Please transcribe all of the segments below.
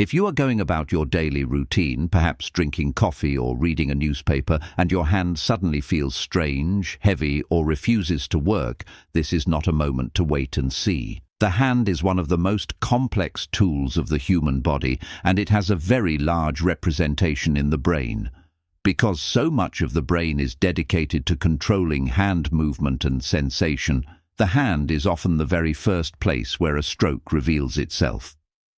If you are going about your daily routine, perhaps drinking coffee or reading a newspaper, and your hand suddenly feels strange, heavy, or refuses to work, this is not a moment to wait and see. The hand is one of the most complex tools of the human body, and it has a very large representation in the brain. Because so much of the brain is dedicated to controlling hand movement and sensation, the hand is often the very first place where a stroke reveals itself.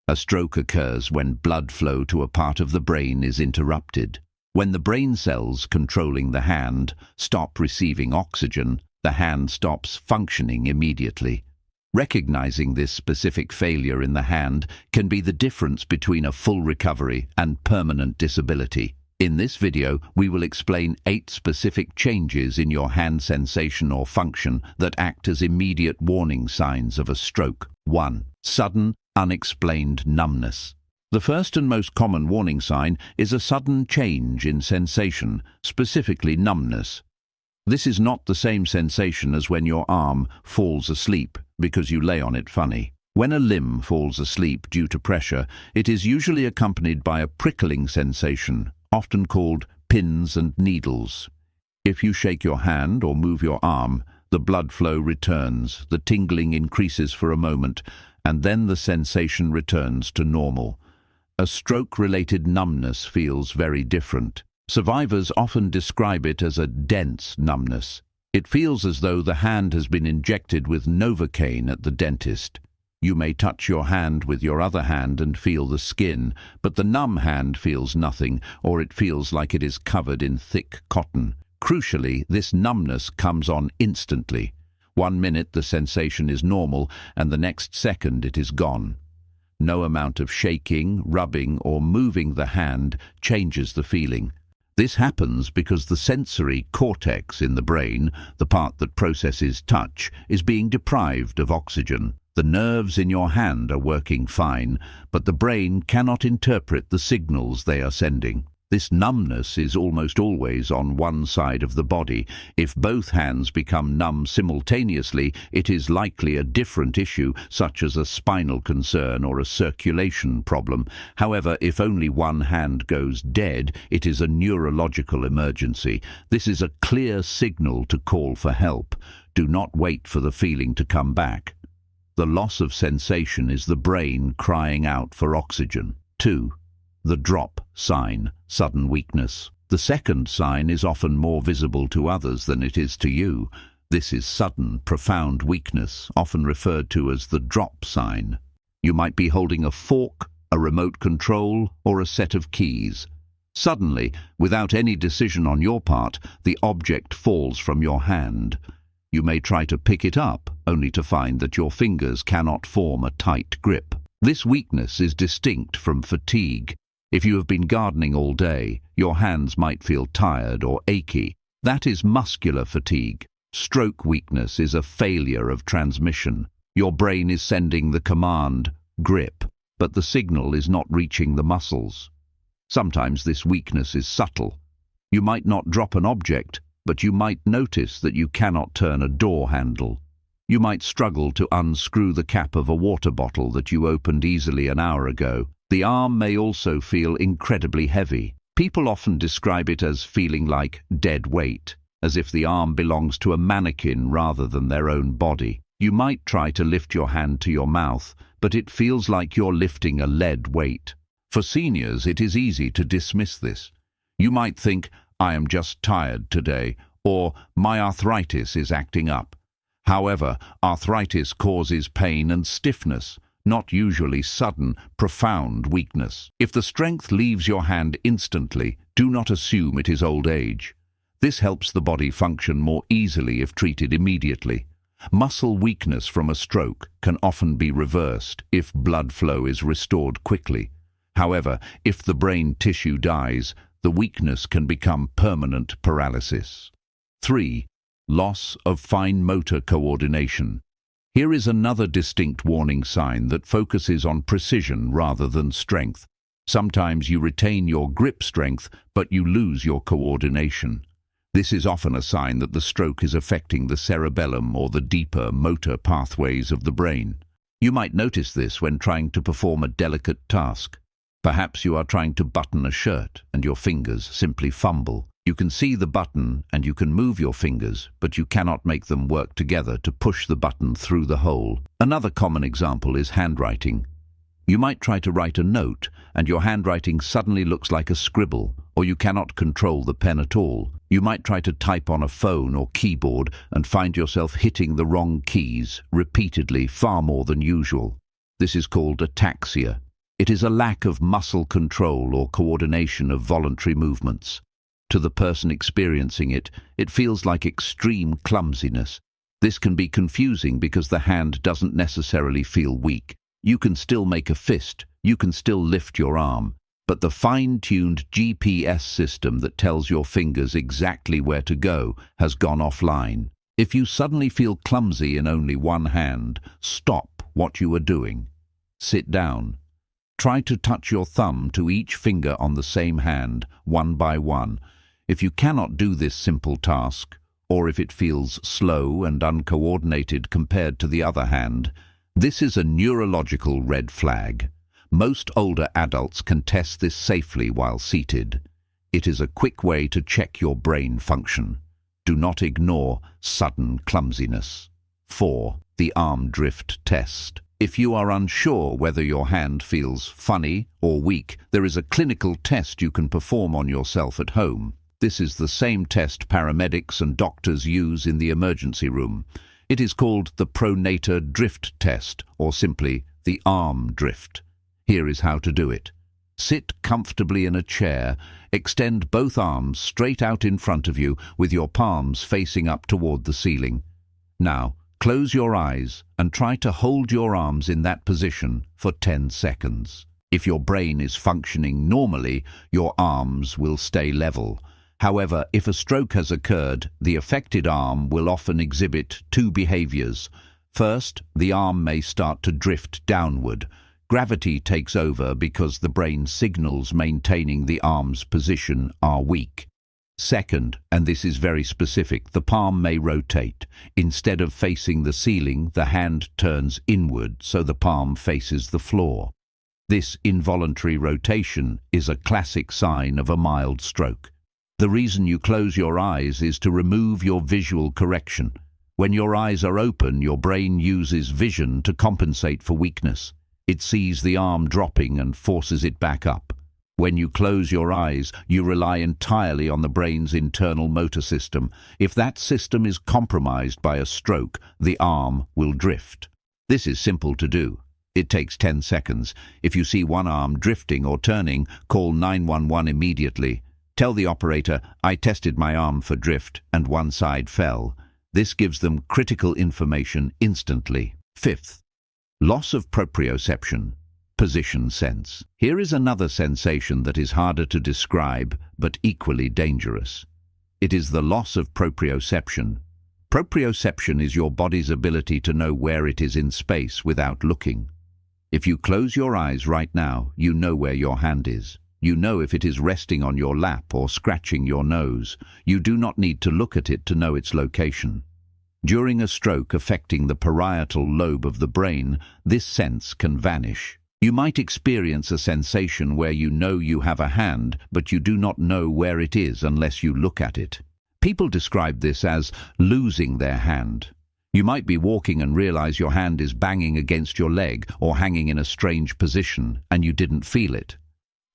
A stroke occurs when blood flow to a part of the brain is interrupted. When the brain cells controlling the hand stop receiving oxygen, the hand stops functioning immediately. Recognizing this specific failure in the hand can be the difference between a full recovery and permanent disability. In this video, we will explain 8 specific changes in your hand sensation or function that act as immediate warning signs of a stroke. 1. Sudden, unexplained numbness. The first and most common warning sign is a sudden change in sensation, specifically numbness. This is not the same sensation as when your arm falls asleep because you lay on it funny. When a limb falls asleep due to pressure, it is usually accompanied by a prickling sensation, often called pins and needles. If you shake your hand or move your arm, the blood flow returns, the tingling increases for a moment, and then the sensation returns to normal. A stroke-related numbness feels very different. Survivors often describe it as a dense numbness. It feels as though the hand has been injected with Novocaine at the dentist. You may touch your hand with your other hand and feel the skin, but the numb hand feels nothing, or it feels like it is covered in thick cotton. Crucially, this numbness comes on instantly. 1 minute the sensation is normal, and the next second it is gone. No amount of shaking, rubbing, or moving the hand changes the feeling. This happens because the sensory cortex in the brain, the part that processes touch, is being deprived of oxygen. The nerves in your hand are working fine, but the brain cannot interpret the signals they are sending. This numbness is almost always on one side of the body. If both hands become numb simultaneously, it is likely a different issue, such as a spinal concern or a circulation problem. However, if only one hand goes dead, it is a neurological emergency. This is a clear signal to call for help. Do not wait for the feeling to come back. The loss of sensation is the brain crying out for oxygen. 2. The drop sign, sudden weakness. The second sign is often more visible to others than it is to you. This is sudden, profound weakness, often referred to as the drop sign. You might be holding a fork, a remote control, or a set of keys. Suddenly, without any decision on your part, the object falls from your hand. You may try to pick it up, only to find that your fingers cannot form a tight grip. This weakness is distinct from fatigue. If you have been gardening all day, your hands might feel tired or achy. That is muscular fatigue. Stroke weakness is a failure of transmission. Your brain is sending the command, grip, but the signal is not reaching the muscles. Sometimes this weakness is subtle. You might not drop an object, but you might notice that you cannot turn a door handle. You might struggle to unscrew the cap of a water bottle that you opened easily an hour ago. The arm may also feel incredibly heavy. People often describe it as feeling like dead weight, as if the arm belongs to a mannequin rather than their own body. You might try to lift your hand to your mouth, but it feels like you're lifting a lead weight. For seniors, it is easy to dismiss this. You might think, "I am just tired today," or "my arthritis is acting up." However, arthritis causes pain and stiffness, not usually sudden, profound weakness. If the strength leaves your hand instantly, do not assume it is old age. This helps the body function more easily if treated immediately. Muscle weakness from a stroke can often be reversed if blood flow is restored quickly. However, if the brain tissue dies, the weakness can become permanent paralysis. 3. Loss of fine motor coordination. Here is another distinct warning sign that focuses on precision rather than strength. Sometimes you retain your grip strength, but you lose your coordination. This is often a sign that the stroke is affecting the cerebellum or the deeper motor pathways of the brain. You might notice this when trying to perform a delicate task. Perhaps you are trying to button a shirt and your fingers simply fumble. You can see the button and you can move your fingers, but you cannot make them work together to push the button through the hole. Another common example is handwriting. You might try to write a note and your handwriting suddenly looks like a scribble, or you cannot control the pen at all. You might try to type on a phone or keyboard and find yourself hitting the wrong keys repeatedly, far more than usual. This is called ataxia. It is a lack of muscle control or coordination of voluntary movements. To the person experiencing it, it feels like extreme clumsiness. This can be confusing because the hand doesn't necessarily feel weak. You can still make a fist, you can still lift your arm, but the fine-tuned GPS system that tells your fingers exactly where to go has gone offline. If you suddenly feel clumsy in only one hand, stop what you are doing. Sit down. Try to touch your thumb to each finger on the same hand, one by one. If you cannot do this simple task, or if it feels slow and uncoordinated compared to the other hand, this is a neurological red flag. Most older adults can test this safely while seated. It is a quick way to check your brain function. Do not ignore sudden clumsiness. 4. The arm drift test. If you are unsure whether your hand feels funny or weak, there is a clinical test you can perform on yourself at home. This is the same test paramedics and doctors use in the emergency room. It is called the pronator drift test, or simply the arm drift. Here is how to do it. Sit comfortably in a chair, extend both arms straight out in front of you with your palms facing up toward the ceiling. Now, close your eyes and try to hold your arms in that position for 10 seconds. If your brain is functioning normally, your arms will stay level. However, if a stroke has occurred, the affected arm will often exhibit two behaviors. First, the arm may start to drift downward. Gravity takes over because the brain signals maintaining the arm's position are weak. Second, and this is very specific, the palm may rotate. Instead of facing the ceiling, the hand turns inward so the palm faces the floor. This involuntary rotation is a classic sign of a mild stroke. The reason you close your eyes is to remove your visual correction. When your eyes are open, your brain uses vision to compensate for weakness. It sees the arm dropping and forces it back up. When you close your eyes, you rely entirely on the brain's internal motor system. If that system is compromised by a stroke, the arm will drift. This is simple to do. It takes 10 seconds. If you see one arm drifting or turning, call 911 immediately. Tell the operator, I tested my arm for drift and one side fell. This gives them critical information instantly. 5th, loss of proprioception, position sense. Here is another sensation that is harder to describe but equally dangerous. It is the loss of proprioception. Proprioception is your body's ability to know where it is in space without looking. If you close your eyes right now, you know where your hand is. You know if it is resting on your lap or scratching your nose. You do not need to look at it to know its location. During a stroke affecting the parietal lobe of the brain, this sense can vanish. You might experience a sensation where you know you have a hand, but you do not know where it is unless you look at it. People describe this as losing their hand. You might be walking and realize your hand is banging against your leg or hanging in a strange position, and you didn't feel it.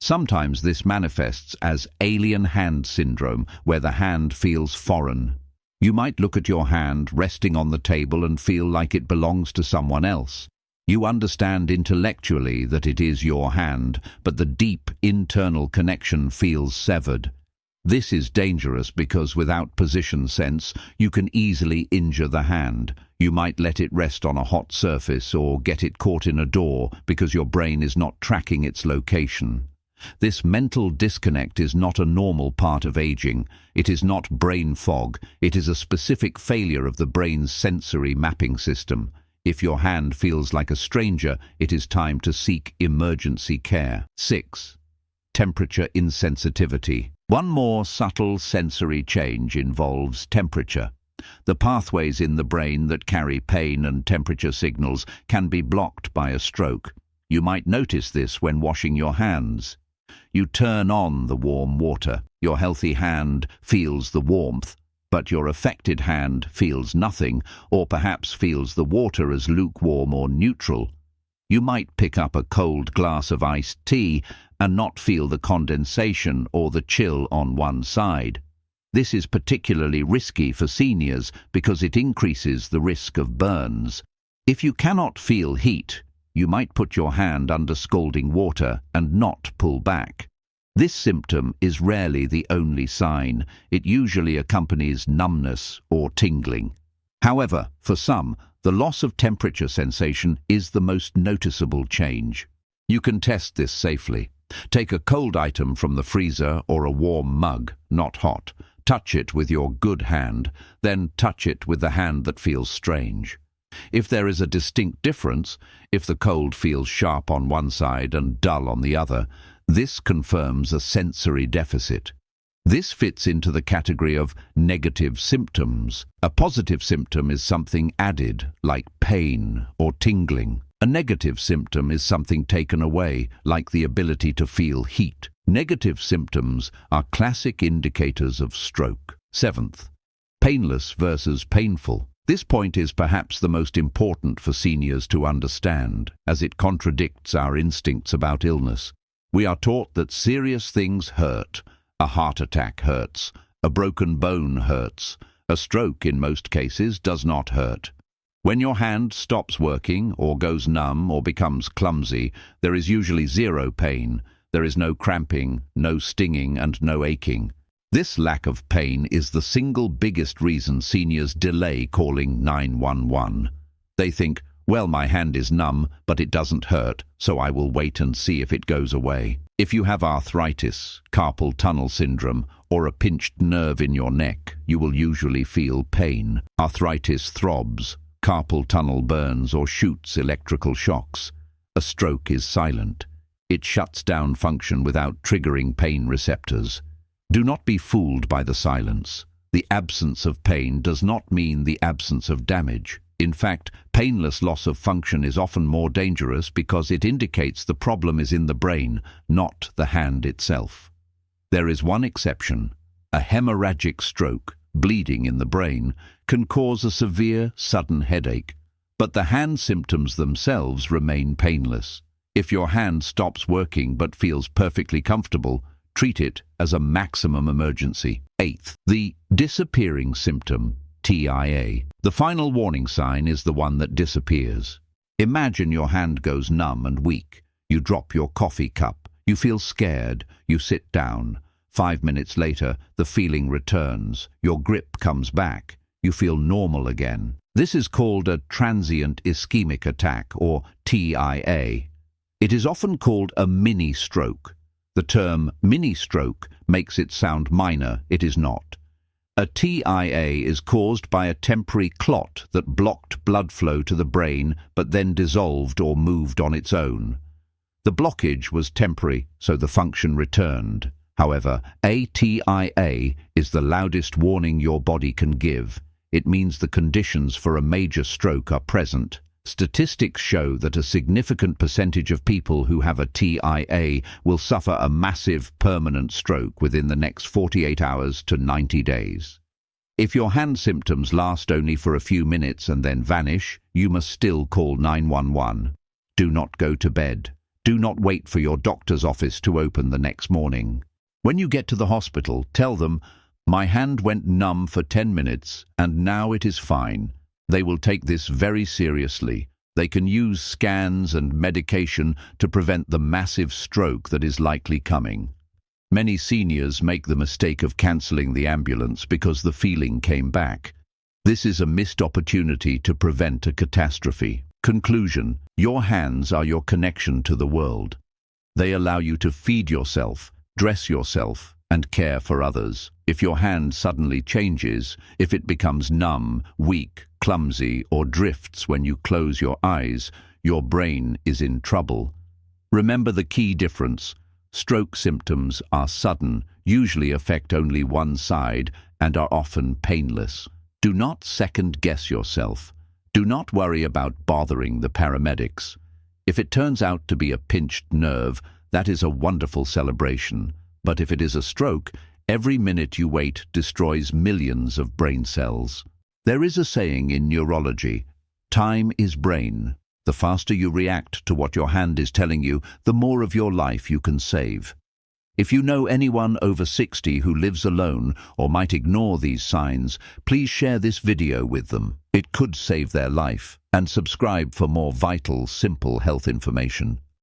Sometimes this manifests as alien hand syndrome, where the hand feels foreign. You might look at your hand resting on the table and feel like it belongs to someone else. You understand intellectually that it is your hand, but the deep internal connection feels severed. This is dangerous because without position sense, you can easily injure the hand. You might let it rest on a hot surface or get it caught in a door because your brain is not tracking its location. This mental disconnect is not a normal part of aging. It is not brain fog. It is a specific failure of the brain's sensory mapping system. If your hand feels like a stranger, it is time to seek emergency care. 6. Temperature insensitivity. One more subtle sensory change involves temperature. The pathways in the brain that carry pain and temperature signals can be blocked by a stroke. You might notice this when washing your hands. You turn on the warm water. Your healthy hand feels the warmth, but your affected hand feels nothing, or perhaps feels the water as lukewarm or neutral. You might pick up a cold glass of iced tea and not feel the condensation or the chill on one side. This is particularly risky for seniors because it increases the risk of burns. If you cannot feel heat, you might put your hand under scalding water and not pull back. This symptom is rarely the only sign. It usually accompanies numbness or tingling. However, for some, the loss of temperature sensation is the most noticeable change. You can test this safely. Take a cold item from the freezer or a warm mug, not hot. Touch it with your good hand, then touch it with the hand that feels strange. If there is a distinct difference, if the cold feels sharp on one side and dull on the other, this confirms a sensory deficit. This fits into the category of negative symptoms. A positive symptom is something added, like pain or tingling. A negative symptom is something taken away, like the ability to feel heat. Negative symptoms are classic indicators of stroke. Seventh, painless versus painful. This point is perhaps the most important for seniors to understand, as it contradicts our instincts about illness. We are taught that serious things hurt. A heart attack hurts. A broken bone hurts. A stroke, in most cases, does not hurt. When your hand stops working, or goes numb, or becomes clumsy, there is usually zero pain. There is no cramping, no stinging, and no aching. This lack of pain is the single biggest reason seniors delay calling 911. They think, well, my hand is numb, but it doesn't hurt, so I will wait and see if it goes away. If you have arthritis, carpal tunnel syndrome, or a pinched nerve in your neck, you will usually feel pain. Arthritis throbs, carpal tunnel burns or shoots electrical shocks. A stroke is silent. It shuts down function without triggering pain receptors. Do not be fooled by the silence. The absence of pain does not mean the absence of damage. In fact, painless loss of function is often more dangerous because it indicates the problem is in the brain, not the hand itself. There is one exception. A hemorrhagic stroke, bleeding in the brain, can cause a severe, sudden headache, but the hand symptoms themselves remain painless. If your hand stops working but feels perfectly comfortable, treat it as a maximum emergency. Eighth, the disappearing symptom, TIA. The final warning sign is the one that disappears. Imagine your hand goes numb and weak. You drop your coffee cup. You feel scared. You sit down. 5 minutes later, the feeling returns. Your grip comes back. You feel normal again. This is called a transient ischemic attack, or TIA. It is often called a mini-stroke. The term mini-stroke makes it sound minor. It is not. A TIA is caused by a temporary clot that blocked blood flow to the brain but then dissolved or moved on its own. The blockage was temporary, so the function returned. However, a TIA is the loudest warning your body can give. It means the conditions for a major stroke are present. Statistics show that a significant percentage of people who have a TIA will suffer a massive permanent stroke within the next 48 hours to 90 days. If your hand symptoms last only for a few minutes and then vanish, you must still call 911. Do not go to bed. Do not wait for your doctor's office to open the next morning. When you get to the hospital, tell them, "My hand went numb for 10 minutes and now it is fine." They will take this very seriously. They can use scans and medication to prevent the massive stroke that is likely coming. Many seniors make the mistake of cancelling the ambulance because the feeling came back. This is a missed opportunity to prevent a catastrophe. Conclusion: your hands are your connection to the world. They allow you to feed yourself, dress yourself, and care for others. If your hand suddenly changes, if it becomes numb, weak, clumsy, or drifts when you close your eyes, your brain is in trouble. Remember the key difference. Stroke symptoms are sudden, usually affect only one side, and are often painless. Do not second-guess yourself. Do not worry about bothering the paramedics. If it turns out to be a pinched nerve, that is a wonderful celebration. But if it is a stroke, every minute you wait destroys millions of brain cells. There is a saying in neurology, time is brain. The faster you react to what your hand is telling you, the more of your life you can save. If you know anyone over 60 who lives alone or might ignore these signs, please share this video with them. It could save their life. And subscribe for more vital, simple health information.